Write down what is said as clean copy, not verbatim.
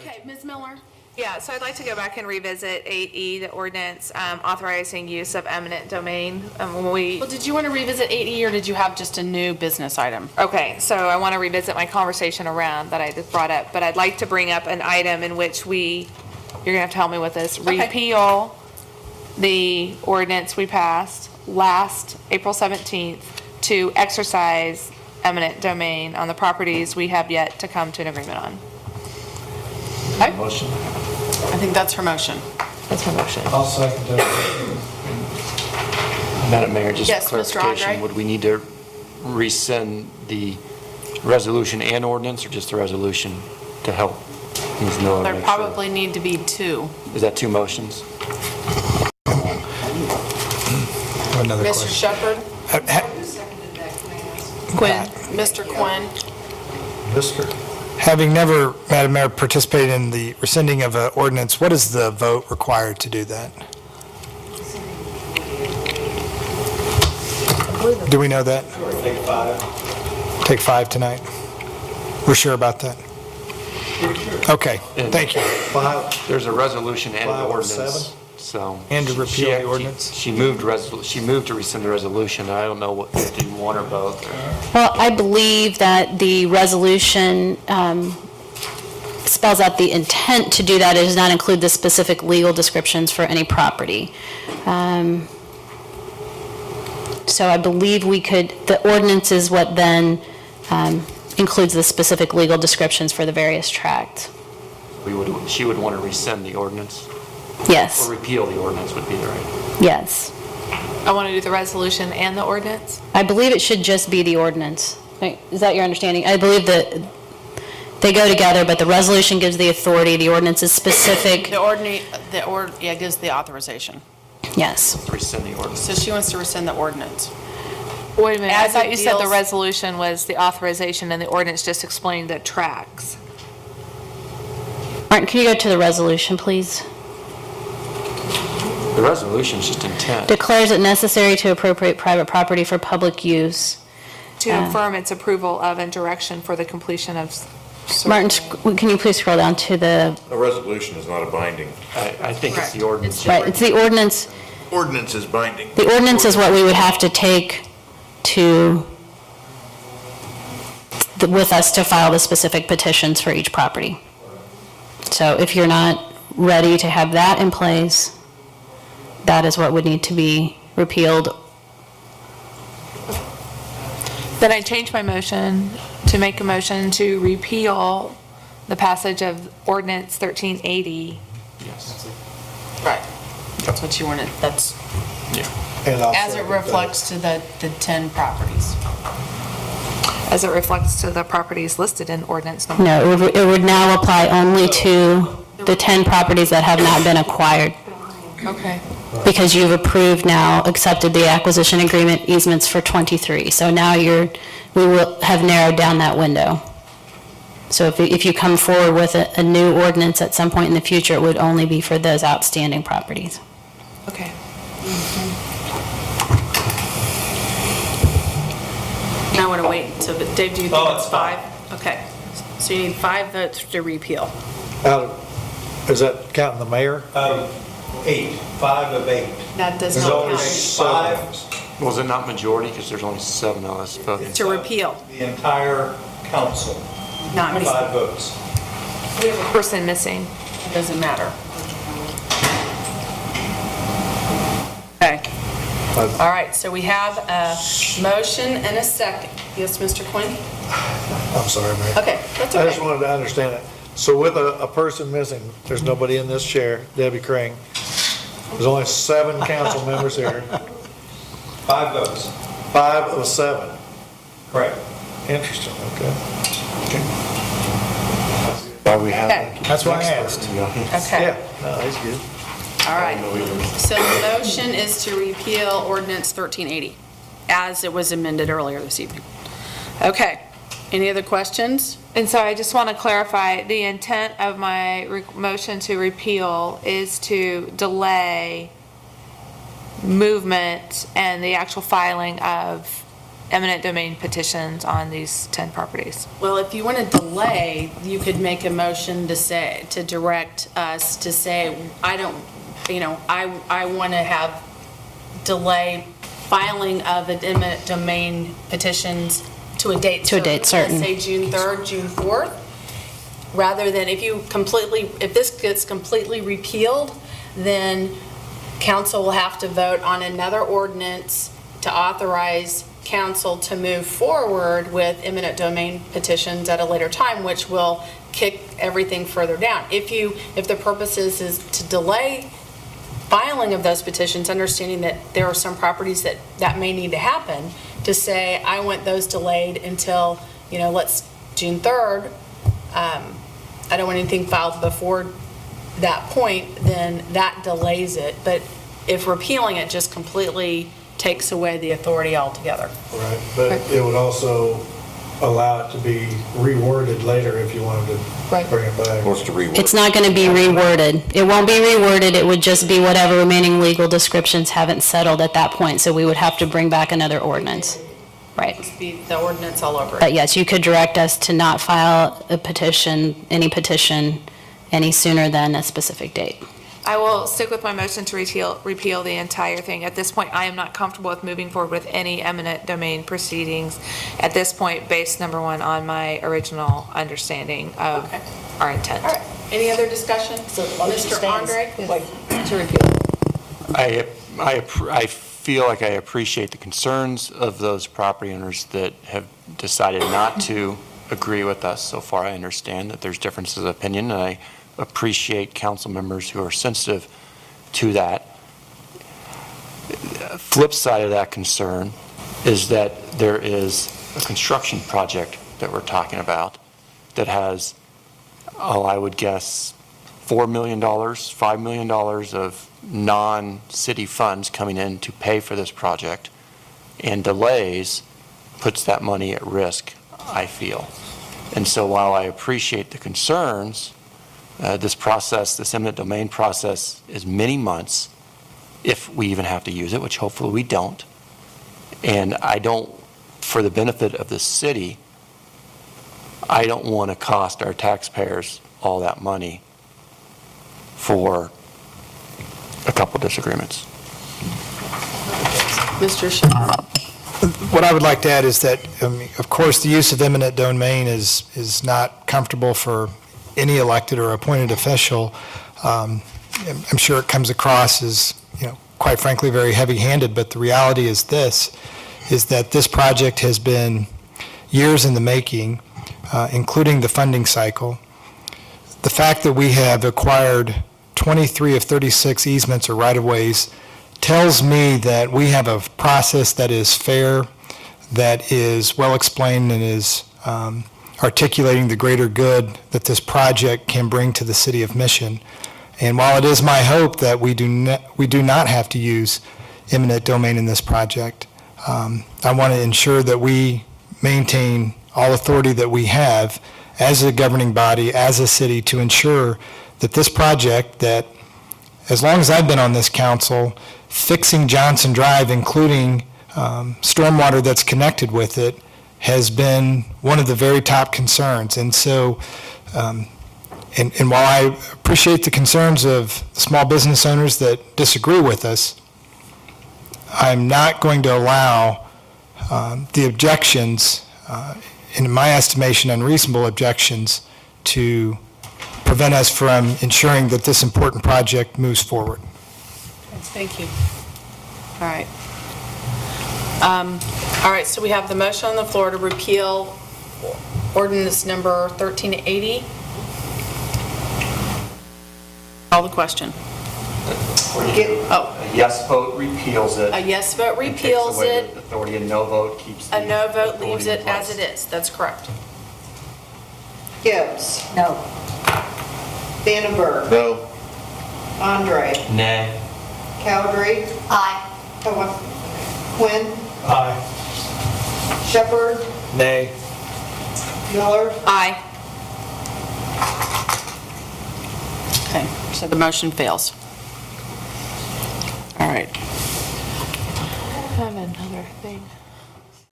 Okay, Ms. Miller? Yeah, so I'd like to go back and revisit 8E, the ordinance authorizing use of eminent domain. Well, did you want to revisit 8E, or did you have just a new business item? Okay, so I want to revisit my conversation around that I just brought up, but I'd like to bring up an item in which you're going to have to help me with this, Okay. repeal the ordinance we passed last April 17th to exercise eminent domain on the properties we have yet to come to an agreement on. Okay. Motion. I think that's her motion. That's my motion. I'll second that. Madam Mayor, just Yes, Mr. clarification, Andre? would we need to rescind the resolution and ordinance, or just the resolution to help? Needs to know and There make sure. probably need to be two. Is that two motions? Another Mr. question. Shepherd? Quinn, Mr. Quinn? Mr. Having never, Madam Mayor, participated in the rescinding of an ordinance, what is the vote required to do that? Do we know that? Take 5. Take 5 tonight? We're sure about that? Okay, thank you. 5. There's a resolution and an 5 or ordinance, 7? so. And to repeal she- the ordinance? She moved to rescind the resolution. I don't know if you want or both. Well, I believe that the resolution spells out the intent to do that. It does not include the specific legal descriptions for any property. So I believe the ordinance is what then includes the specific legal descriptions for the various tracts. She would want to rescind the ordinance, Yes, or repeal the ordinance would be the right. yes. I want to do the resolution and the ordinance. I believe it should just be the ordinance. Right, is that your understanding? I believe that they go together, but the resolution gives the authority, the ordinance is specific. Gives the authorization. Yes. Rescind the ordinance. So she wants to rescind the ordinance. Wait a minute, I As thought it you said the deals- resolution was the authorization and the ordinance just explained the tracks. Martin, can you go to the resolution, please? The resolution is just intent. Declares it necessary to appropriate private property for public use. To affirm its approval of and direction for the completion of. Martin, can you please scroll down to the, A resolution is not a binding. I think it's the Correct. ordinance. right, it's the ordinance. Ordinance is binding. The ordinance is what we would have to take with us to file the specific petitions for each property. So if you're not ready to have that in place, that is what would need to be repealed. Then I changed my motion to make a motion to repeal the passage of ordinance 1380. Yes. Right. That's what you wanted, that's, And I'll as it second that. reflects to the 10 properties. As it reflects to the properties listed in ordinance number. No, it would now apply only to the 10 properties that have not been acquired, Okay. because you've approved now, accepted the acquisition agreement easements for 23. So now we will have narrowed down that window. So if you come forward with a new ordinance at some point in the future, it would only be for those outstanding properties. Okay. Now I want to wait until, but Dave, do you think Oh, it's it's fine. 5? Okay. So you need 5 votes to repeal. Is that counting the mayor? 8, 5 of 8. That does There's not only count. 5, Was it not majority, because there's only 7 of us voting? To repeal, the entire council, not me. 5 votes. We have a person missing. It doesn't matter. Okay. All right, so we have a motion and a second. Yes, Mr. Quinn? I'm sorry, Mayor. Okay, that's I just okay. wanted to understand it. So with a person missing, there's nobody in this chair, Debbie Crane. There's only 7 council members here, 5 votes. 5 of 7. Correct. Interesting, okay. Why we have Okay. That's why I asked. Okay, Yeah, no, he's good. all right. So the motion is to repeal ordinance 1380, as it was amended earlier this evening. Okay, any other questions? And so I just want to clarify, the intent of my motion to repeal is to delay movement and the actual filing of eminent domain petitions on these 10 properties. Well, if you want to delay, you could make a motion to say, to direct us to say, I don't, I want to have delay filing of an eminent domain petitions to a date. To a date certain. Let's say June 3rd, June 4th, rather than if this gets completely repealed, then council will have to vote on another ordinance to authorize council to move forward with eminent domain petitions at a later time, which will kick everything further down. If the purpose is to delay filing of those petitions, understanding that there are some properties that may need to happen, to say, I want those delayed until, June 3rd, I don't want anything filed before that point, then that delays it. But if repealing it just completely takes away the authority altogether. Right, but it would also allow it to be reworded later if you wanted to bring it back. Wants to reword. It's not going to be reworded. It won't be reworded, it would just be whatever remaining legal descriptions haven't settled at that point, so we would have to bring back another ordinance. Right. Just be the ordinance all over it. But yes, you could direct us to not file a petition, any sooner than a specific date. I will stick with my motion to repeal the entire thing. At this point, I am not comfortable with moving forward with any eminent domain proceedings at this point, based, number one, on my original understanding of Okay. our intent. All right, any other discussion? Mr. Andre? To repeal. I feel like I appreciate the concerns of those property owners that have decided not to agree with us. So far, I understand that there's differences of opinion, and I appreciate council members who are sensitive to that. Flip side of that concern is that there is a construction project that we're talking about that has, I would guess, $4 million, $5 million of non-city funds coming in to pay for this project, and delays puts that money at risk, I feel. And so while I appreciate the concerns, this eminent domain process is many months, if we even have to use it, which hopefully we don't. And for the benefit of the city, I don't want to cost our taxpayers all that money for a couple disagreements. Mr. Shaw. What I would like to add is that, of course, the use of eminent domain is not comfortable for any elected or appointed official. I'm sure it comes across as, quite frankly, very heavy-handed, but the reality is that this project has been years in the making, including the funding cycle. The fact that we have acquired 23 of 36 easements or right-of-ways tells me that we have a process that is fair, that is well-explained, and is articulating the greater good that this project can bring to the city of Mission. And while it is my hope that we do not have to use eminent domain in this project, I want to ensure that we maintain all authority that we have as a governing body, as a city, to ensure that this project, that as long as I've been on this council, fixing Johnson Drive, including stormwater that's connected with it, has been one of the very top concerns. And so, and while I appreciate the concerns of small business owners that disagree with us, I'm not going to allow the objections, in my estimation, unreasonable objections, to prevent us from ensuring that this important project moves forward. Thank you. All right. All right, so we have the motion on the floor to repeal ordinance number 1380. Call the question. A yes vote repeals it. A yes vote repeals Takes away it, the authority, a no vote keeps the a no vote leaves authority it in as place. it is. That's correct. Gibbs. No. Vandenberg. No. Andre. Nay. Cowdery. Aye. Quinn. Aye. Shepherd. Nay. Miller. Aye. Okay, so the motion fails. All right. I have another thing.